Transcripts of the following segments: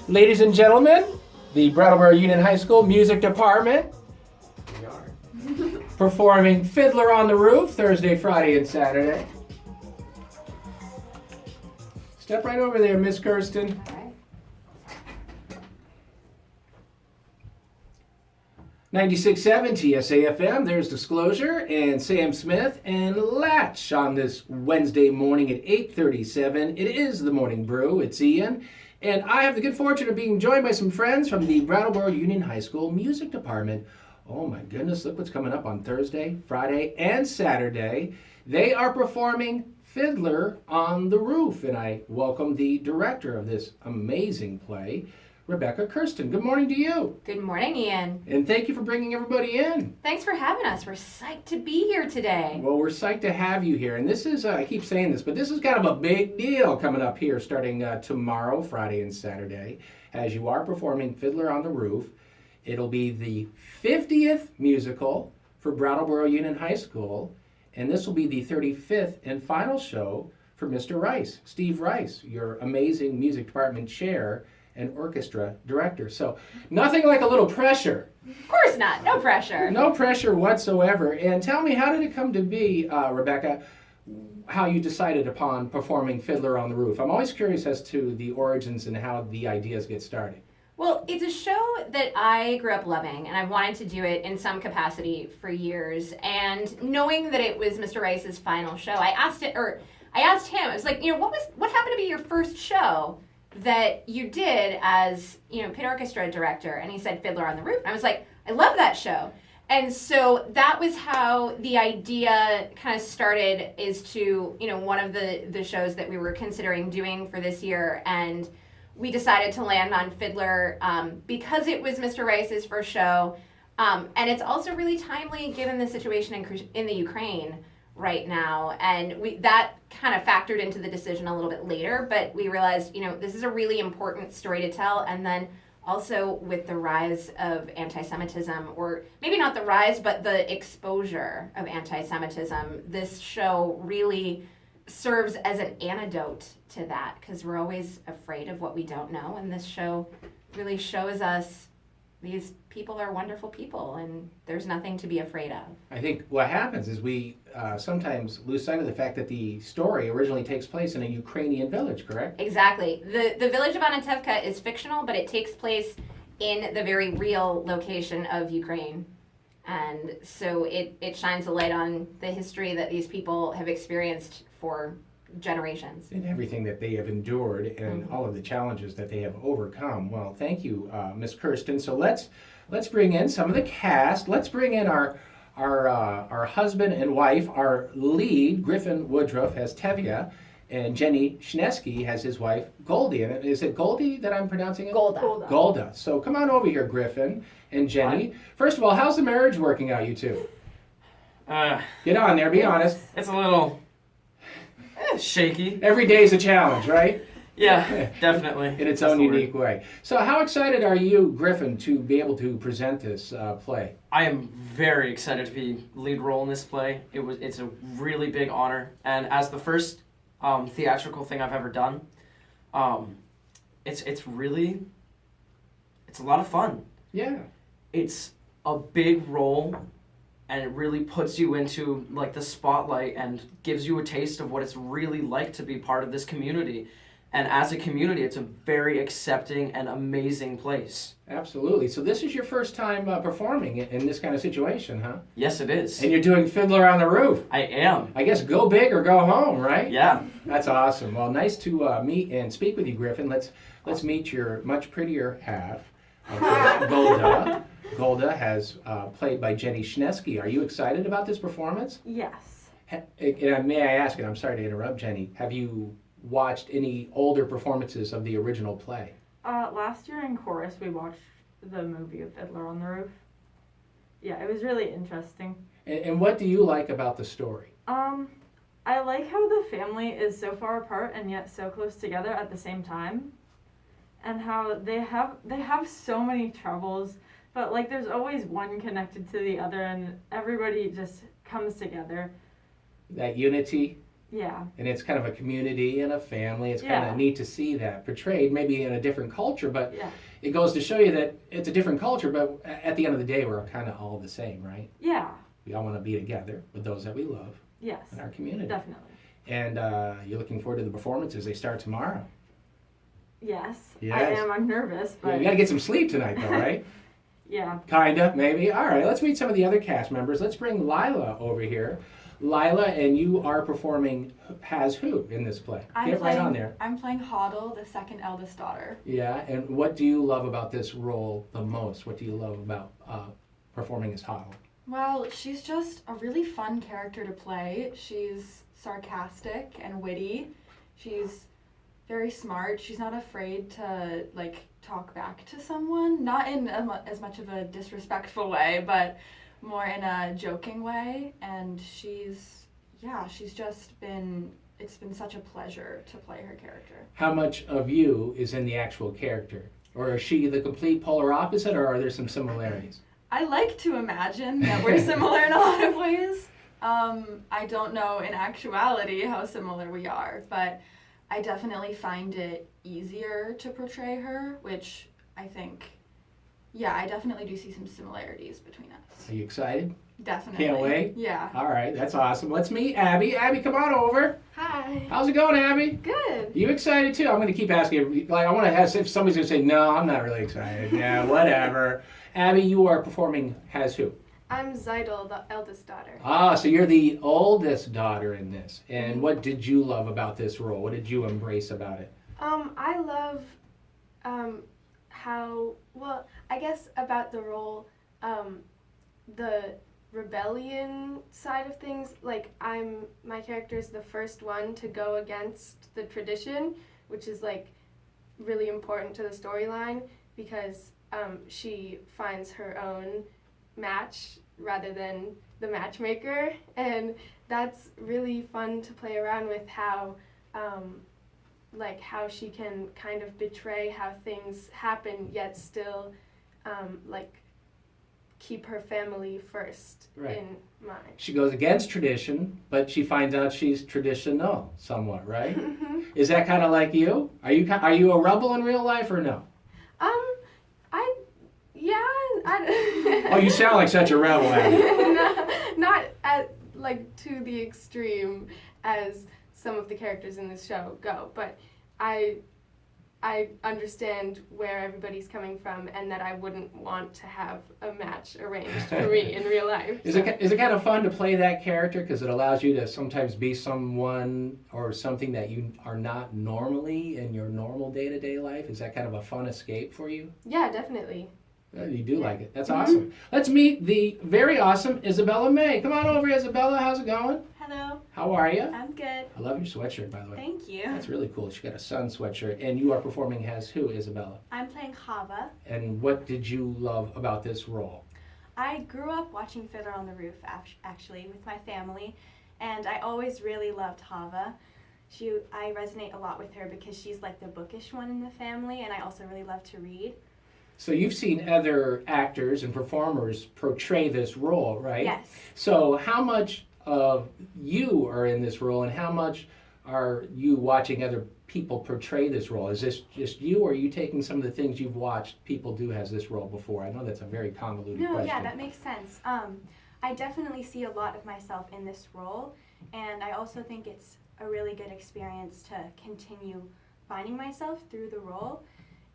Ladies and gentlemen, the Brattleboro Union High School Music Department We are. performing Fiddler on the Roof Thursday, Friday, and Saturday. Step right over there, Miss Kirsten. 96.7 TSA-FM, there's Disclosure and Sam Smith and Latch on this Wednesday morning at 8:37. It is the Morning Brew. It's Ian. And I have the good fortune of being joined by some friends from the Brattleboro Union High School Music Department. Oh my goodness, look what's coming up on Thursday, Friday, and Saturday. They are performing Fiddler on the Roof. And I welcome the director of this amazing play, Rebecca Kirsten. Good morning to you. Good morning, Ian. And thank you for bringing everybody in. Thanks for having us. We're psyched to be here today. Well, we're psyched to have you here. And this is, I keep saying this, but this is kind of a big deal coming up here starting tomorrow, Friday and Saturday, as you are performing Fiddler on the Roof. It'll be the 50th musical for Brattleboro Union High School, and this will be the 35th and final show for Mr. Rice, Steve Rice, your amazing music department chair and orchestra director. So nothing like a little pressure. Of course not. No pressure. No pressure whatsoever. And tell me, how did it come to be, Rebecca, how you decided upon performing Fiddler on the Roof? I'm always curious as to the origins and how the ideas get started. Well, it's a show that I grew up loving, and I've wanted to do it in some capacity for years. And knowing that it was Mr. Rice's final show, I asked him, I was like, what happened to be your first show that you did as, pit orchestra director? And he said Fiddler on the Roof. And I was like, I love that show. And so that was how the idea kind of started, is to, one of the shows that we were considering doing for this year. And we decided to land on Fiddler because it was Mr. Rice's first show. And it's also really timely given the situation in the Ukraine right now, and that kind of factored into the decision a little bit later, but we realized, this is a really important story to tell. And then also with the rise of anti-Semitism, or maybe not the rise, but the exposure of anti-Semitism, this show really serves as an antidote to that, because we're always afraid of what we don't know, and this show really shows us these people are wonderful people, and there's nothing to be afraid of. I think what happens is we sometimes lose sight of the fact that the story originally takes place in a Ukrainian village, correct? Exactly. The village of Anatevka is fictional, but it takes place in the very real location of Ukraine. And so it shines a light on the history that these people have experienced for generations. And everything that they have endured and all of the challenges that they have overcome. Well, thank you, Miss Kirsten. So let's bring in some of the cast. Let's bring in our husband and wife. Our lead, Griffin Woodruff, has Tevye, and Jenny Schneski has his wife, Goldie. And is it Goldie that I'm pronouncing it? Golda. So come on over here, Griffin and Jenny. First of all, how's the marriage working out, you two? Get on there, be honest. It's a little shaky. Every day's a challenge, right? Yeah, definitely. In its own unique way. So how excited are you, Griffin, to be able to present this play? I am very excited to be lead role in this play. It's a really big honor, and as the first theatrical thing I've ever done, it's a lot of fun. Yeah. It's a big role, and it really puts you into like the spotlight and gives you a taste of what it's really like to be part of this community. And as a community, it's a very accepting and amazing place. Absolutely. So this is your first time performing in this kind of situation, huh? Yes, it is. And you're doing Fiddler on the Roof. I am. I guess go big or go home, right? Yeah. That's awesome. Well, nice to meet and speak with you, Griffin. Let's meet your much prettier half, Golda. Golda has played by Jenny Schneski. Are you excited about this performance? Yes. May I ask, and I'm sorry to interrupt, Jenny, have you watched any older performances of the original play? Last year in chorus, we watched the movie of Fiddler on the Roof. Yeah, it was really interesting. And what do you like about the story? I like how the family is so far apart and yet so close together at the same time, and how they have so many troubles, but like there's always one connected to the other, and everybody just comes together. That unity Yeah. And it's kind of a community and a family. It's kind Yeah. of neat to see that portrayed, maybe in a different culture, but Yeah. it goes to show you that it's a different culture, but at the end of the day, we're kind of all the same, right? Yeah. We all want to be together with those that we love Yes. in our community. Definitely. And you're looking forward to the performances. They start tomorrow. Yes. I Yes. am. I'm nervous, Yeah, but you got to get some sleep tonight, though, right? yeah. Kinda, maybe. All right, let's meet some of the other cast members. Let's bring Lila over here. Lila, and you are performing Has Who in this play. Get right on there. I'm playing Hoddle, the second eldest daughter. Yeah, and what do you love about this role the most? What do you love about performing as Hoddle? Well, she's just a really fun character to play. She's sarcastic and witty. She's very smart. She's not afraid to talk back to someone, not in as much of a disrespectful way, but more in a joking way. And she's just been, it's been such a pleasure to play her character. How much of you is in the actual character? Or is she the complete polar opposite, or are there some similarities? I like to imagine that we're similar in a lot of ways. I don't know in actuality how similar we are, but I definitely find it easier to portray her, which I think, yeah, I definitely do see some similarities between us. Are you excited? Definitely. Can't wait. Yeah. All right, that's awesome. Let's meet Abby. Abby, come on over. Hi. How's it going, Abby? Good. You excited too? I'm going to keep asking. Like, I want to ask if somebody's going to say, no, I'm not really excited. Yeah, whatever. Abby, you are performing Has Who? I'm Zeidel, the eldest daughter. Ah, so you're the oldest daughter in this. And what did you love about this role? What did you embrace about it? I love how, well, I guess about the role, the rebellion side of things. Like, my character is the first one to go against the tradition, which is like really important to the storyline because she finds her own match rather than the matchmaker, and that's really fun to play around with how how she can kind of betray how things happen yet still keep her family first Right. in mind. She goes against tradition, but she finds out she's traditional somewhat, right? Is that kind of like you? Are you a rebel in real life or no? Oh, you sound like such a rebel, Abby. not at to the extreme as some of the characters in this show go, but I understand where everybody's coming from and that I wouldn't want to have a match arranged for me in real life. Is it kind of fun to play that character because it allows you to sometimes be someone or something that you are not normally in your normal day-to-day life? Is that kind of a fun escape for you? Yeah, definitely. You do like it. That's awesome. Let's meet the very awesome Isabella May. Come on over, Isabella. How's it going? Hello, How are you? I'm good. I love your sweatshirt, by the way. Thank you. That's really cool. She got a sun sweatshirt, and you are performing Has Who, Isabella. I'm playing Hava. And what did you love about this role? I grew up watching Fiddler on the Roof actually with my family, and I always really loved Hava. I resonate a lot with her because she's like the bookish one in the family, and I also really love to read. So you've seen other actors and performers portray this role, right? Yes. So how much of you are in this role, and how much are you watching other people portray this role? Is this just you, or are you taking some of the things you've watched people do as this role before? I know that's a very convoluted No, question. yeah, that makes sense. I definitely see a lot of myself in this role, and I also think it's a really good experience to continue finding myself through the role.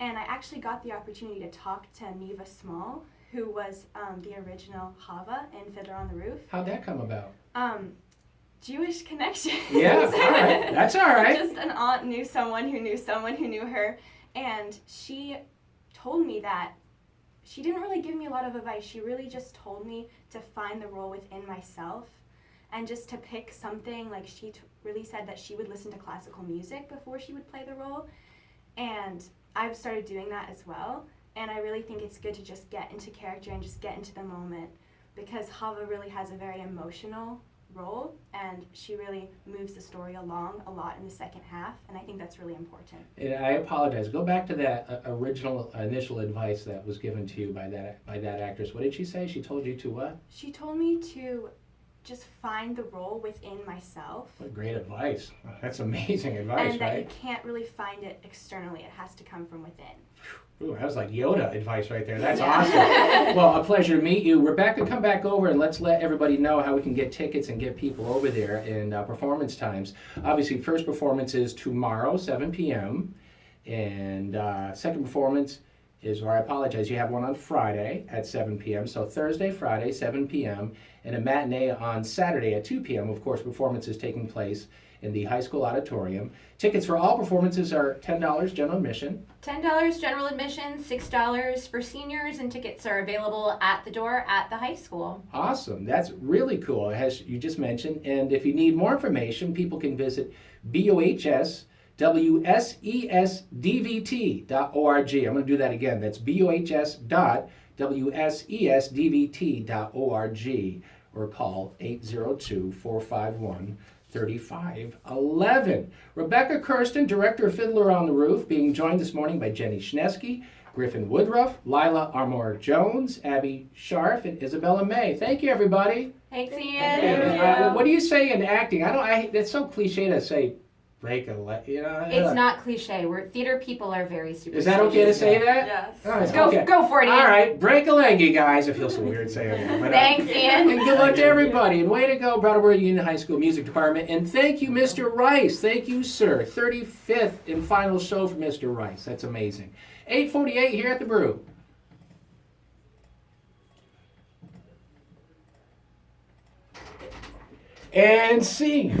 And I actually got the opportunity to talk to Neva Small, who was the original Hava in Fiddler on the Roof. How'd that come about? Jewish connection. Yeah, all right. That's all right. Just an aunt knew someone who knew someone who knew her, and she told me that she didn't really give me a lot of advice. She really just told me to find the role within myself and just to pick something. Like she really said that she would listen to classical music before she would play the role, and I've started doing that as well, and I really think it's good to just get into character and just get into the moment, because Hava really has a very emotional role, and she really moves the story along a lot in the second half, and I think that's really important. And I apologize. Go back to that initial advice that was given to you by that actress. What did she say? She told you to what? She told me to just find the role within myself. What great advice. That's amazing advice, And that you right? can't really find it externally. It has to come from within. Ooh, that was like Yoda advice right there. That's awesome. Well, a pleasure to meet you. Rebecca, come back over and let's let everybody know how we can get tickets and get people over there in performance times. Obviously, first performance is tomorrow, 7 p.m. And second performance is, or I apologize, you have one on Friday at 7 p.m. So Thursday, Friday, 7 p.m. and a matinee on Saturday at 2 p.m. Of course, performance is taking place in the high school auditorium. Tickets for all performances are $10 general admission. $10 general admission, $6 for seniors, and tickets are available at the door at the high school. Awesome. That's really cool, as you just mentioned. And if you need more information, people can visit bohswsesdvt.org. I'm going to do that again. That's bohs.wsesdvt.org or call 802-451-3511. Rebecca Kirsten, Director of Fiddler on the Roof, being joined this morning by Jenny Schneski, Griffin Woodruff, Lila Armour-Jones, Abby Scharf, and Isabella May. Thank you, everybody. Thanks, Ian. Yeah, what do you say in acting? It's so cliche to say break a leg, It's not cliche. We're theater people are very superstitious. Is that okay to say that? Yes. Oh, it's Go, okay. go for it, Ian. All right, break a leg, you guys. It feels so weird saying that. But, Thanks, Ian. and good luck to everybody. And way to go, Brattleboro Union High School Music Department. And thank you, Mr. Rice. Thank you, sir. 35th and final show for Mr. Rice. That's amazing. 8:48 here at the Brew. And scene.